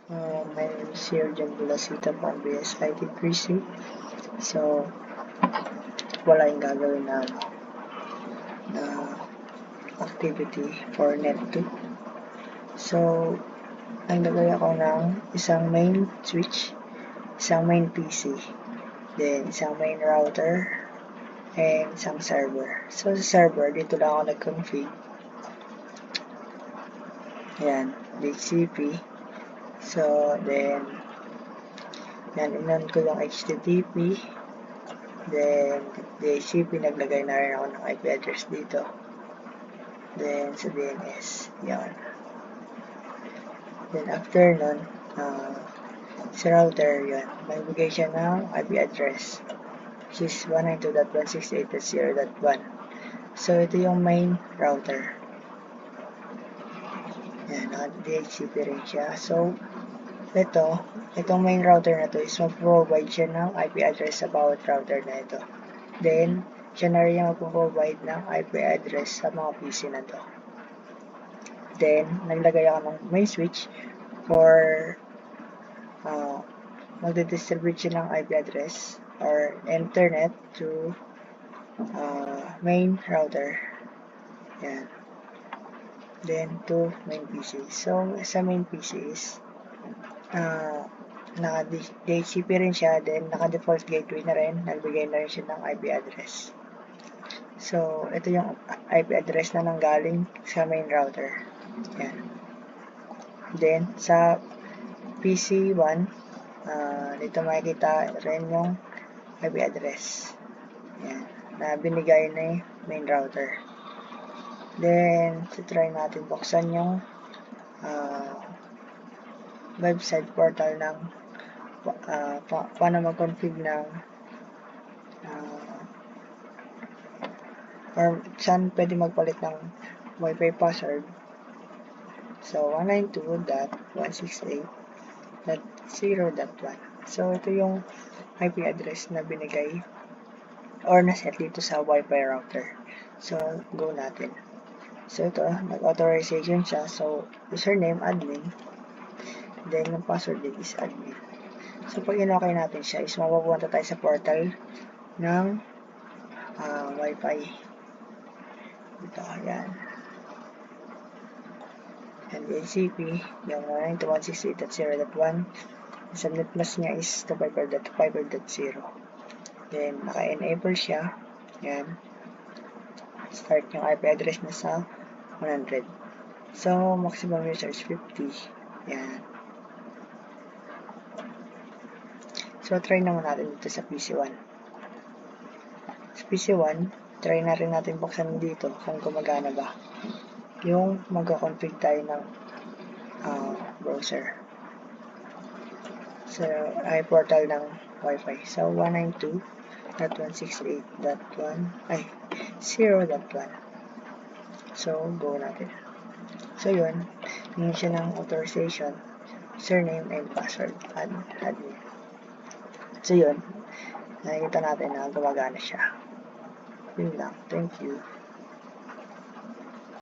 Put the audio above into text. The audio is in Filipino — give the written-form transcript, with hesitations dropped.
My name is Sir John Bulasita from BSIT3C. So, wala yung gagawin na activity for Net2. So, naglagay ako ng isang main switch, isang main PC, then isang main router, and isang server. So, sa server, dito lang ako nag-config. Ayan, DHCP. So, then, inon ko yung HTTP. Then, DHCP, naglagay na rin ako ng IP address dito. Then, sa DNS, yan. Then, after nun, sa router, yan. Magbigay siya ng IP address, which is 192.168.0.1. So, ito yung main router. Yan, DHCP rin siya. So, itong main router na to is mag-provide siya ng IP address sa bawat router na ito. Then, siya na rin yung mag-provide ng IP address sa mga PC na to. Then, naglagay ako ng main switch for magdidistribute siya ng IP address or internet to main router. Yan. Then, to main PC. So, sa main PC is naka-DHCP rin siya, then naka-default gateway na rin, nagbigay na rin siya ng IP address. So, ito yung IP address na nanggaling sa main router. Yan. Then, sa PC1, dito makikita rin yung IP address. Yan. Na binigay na main router. Then, try natin buksan yung website portal ng paano mag-config ng or saan pwede magpalit ng Wi-Fi password. So, 192.168.0.1. So, ito yung IP address na binigay or naset dito sa Wi-Fi router. So, go natin. So, ito, nag-authorization siya. So, username, admin. Then, yung password din is admin. So, pag in-okay natin siya, is mapupunta tayo sa portal ng Wi-Fi. Ito, yan. And DHCP, yung 192.168.0.1. Subnet mask niya is 255.0. Then, naka-enable siya. Yan. Start yung IP address na sa 100. So, maximum users 50. Yan. So, try naman natin dito sa PC1. Sa PC1, try na rin natin buksan dito kung gumagana ba. Yung mag-config tayo ng browser. So, ay portal ng Wi-Fi. So, 192.168.1 So, go natin. So, yun. Hingin siya ng authorization, username, and password. Admin. So, yun. Nakikita natin na gumagana siya. Yun lang. Thank you.